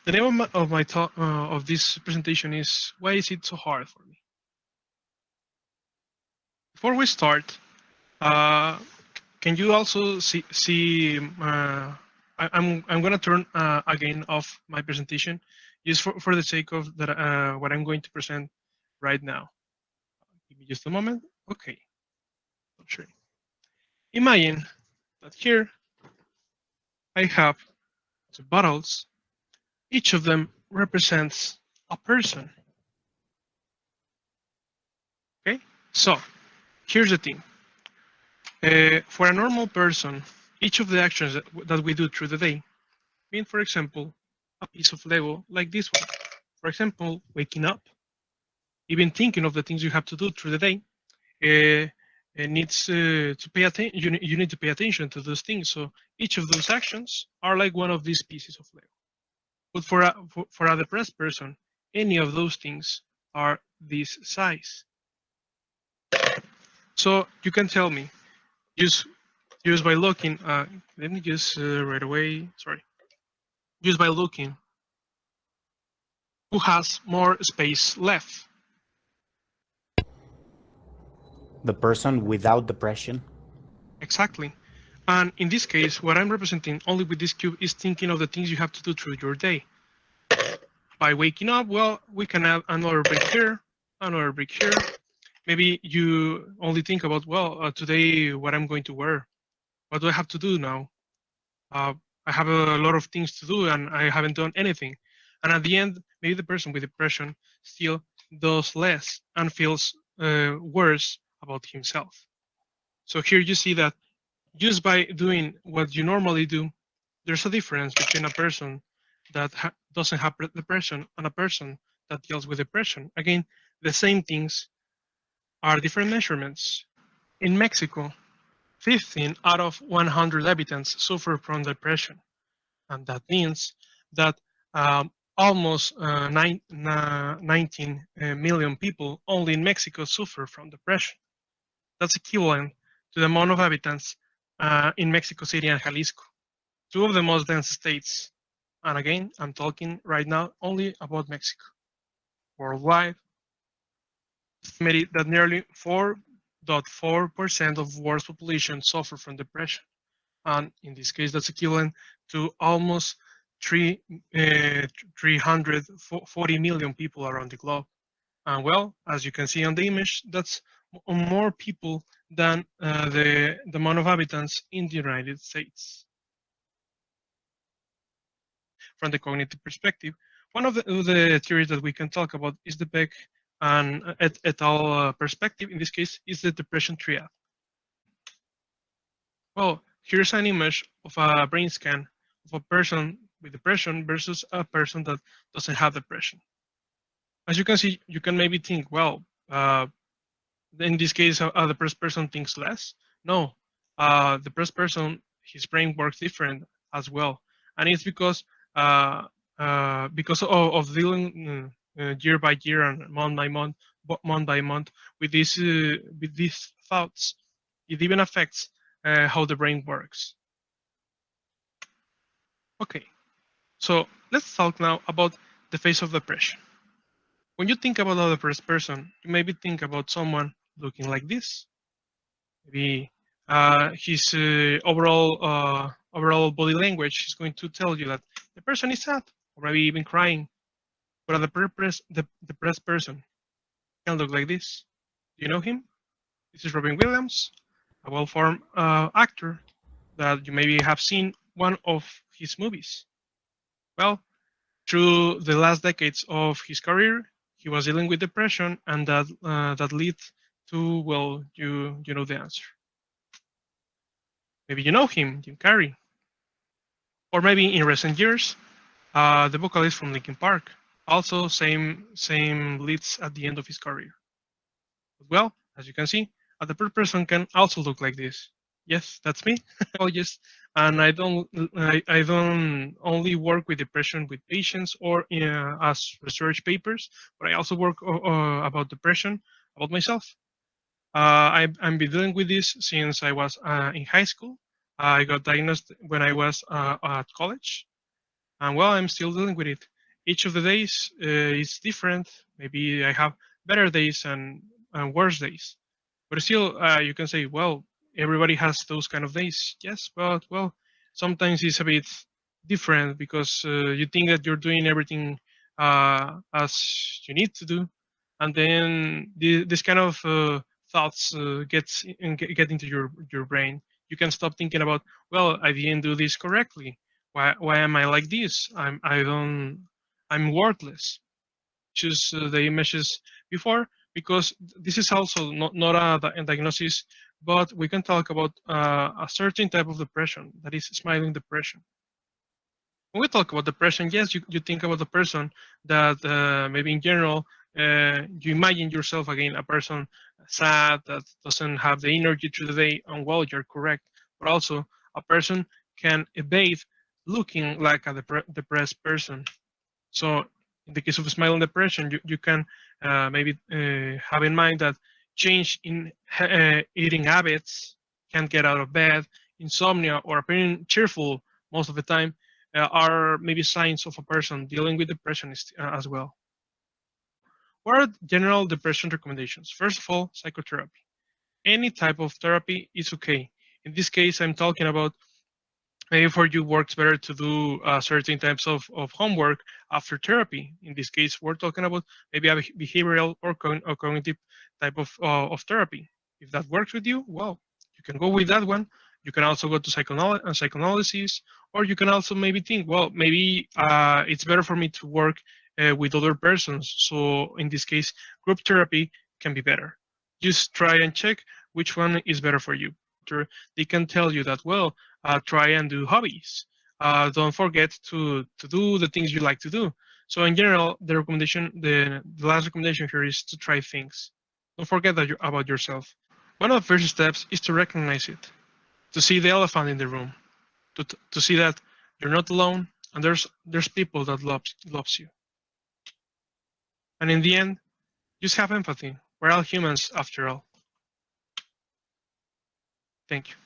The name of my talk of this presentation is "Why is it so hard for me?" Before we start, uh, can you also see I'm gonna turn again off my presentation just for the sake of that what I'm going to present right now. Give me just a moment. Okay, sure. Imagine that here I have two bottles. Each of them represents a person. Okay, so here's the thing. For a normal person, each of the actions that we do through the day mean, for example, a piece of Lego like this one. For example, waking up, even thinking of the things you have to do through the day, it needs to pay attention. You need to pay attention to those things. So each of those actions are like one of these pieces of Lego. But for a depressed person, any of those things are this size. So you can tell me, just just by looking. Let me just right away. Sorry. Just by looking, who has more space left? The person without depression. Exactly. And in this case, what I'm representing only with this cube is thinking of the things you have to do through your day. By waking up, well, we can add another brick here, another brick here. Maybe you only think about, well, today what I'm going to wear. What do I have to do now? Uh, I have a lot of things to do and I haven't done anything. And at the end, maybe the person with depression still does less and feels worse about himself. So here you see that just by doing what you normally do, there's a difference between a person that doesn't have depression and a person that deals with depression. Again, the same things are different measurements. In Mexico, 15 out of 100 inhabitants suffer from depression. And that means that almost 19 million people only in Mexico suffer from depression. That's equivalent to the amount of inhabitants in Mexico City and Jalisco, two of the most dense states. And again, I'm talking right now only about Mexico. Worldwide, estimated that nearly 4.4% of world's population suffer from depression. And in this case, that's equivalent to almost 340 million people around the globe. And well, as you can see on the image, that's more people than the amount of inhabitants in the United States. From the cognitive perspective, one of the theories that we can talk about is the Beck and et al. Perspective. In this case, is the depression triad. Well, here's an image of a brain scan of a person with depression versus a person that doesn't have depression. As you can see, you can maybe think, well, in this case, the depressed person thinks less. No, the depressed person, his brain works different as well, and it's because of dealing year by year and month by month with these thoughts. It even affects how the brain works. Okay, so let's talk now about the phase of depression. When you think about a depressed person, you maybe think about someone looking like this. Maybe his overall body language is going to tell you that the person is sad or maybe even crying. But the depressed person can look like this. Do you know him? This is Robin Williams, a well-formed actor that you maybe have seen one of his movies. Well, through the last decades of his career, he was dealing with depression, and that led to, well, you know the answer. Maybe you know him, Jim Carrey, or maybe in recent years, the vocalist from Linkin Park. Also, same leads at the end of his career. But well, as you can see, a depressed person can also look like this. Yes, that's me. Yes, and I don't only work with depression with patients or as research papers, but I also work about depression about myself. I've been dealing with this since I was in high school. I got diagnosed when I was at college, and well, I'm still dealing with it. each of the days is different. Maybe I have better days and worse days. But still, you can say, well, everybody has those kind of days. Yes, but well, sometimes it's a bit different because you think that you're doing everything as you need to do, and then this kind of thoughts get into your brain. You can stop thinking about, well, I didn't do this correctly. Why am I like this? I'm worthless. Choose the images before, because this is also not a diagnosis, but we can talk about a certain type of depression, that is smiling depression. When we talk about depression, yes, you think about the person that maybe in general, you imagine yourself again, a person sad, that doesn't have the energy through the day, and well, you're correct. But also, a person can evade looking like a depressed person. So in the case of smiling depression, you can maybe have in mind that change in eating habits, can't get out of bed, insomnia, or appearing cheerful most of the time are maybe signs of a person dealing with depression as well. What are general depression recommendations? First of all, psychotherapy. Any type of therapy is okay. In this case, I'm talking about maybe for you works better to do certain types of homework after therapy. In this case, we're talking about maybe a behavioral or cognitive type of therapy. If that works with you, well, you can go with that one. You can also go to psychoanalysis, or you can also maybe think, well, maybe it's better for me to work with other persons. So in this case, group therapy can be better. Just try and check which one is better for you. They can tell you that, well, try and do hobbies. Don't forget to do the things you like to do. So in general, the last recommendation here is to try things. Don't forget that about yourself. One of the first steps is to recognize it, to see the elephant in the room, to see that you're not alone, and there's people that loves you. And in the end, just have empathy. We're all humans after all. Thank you.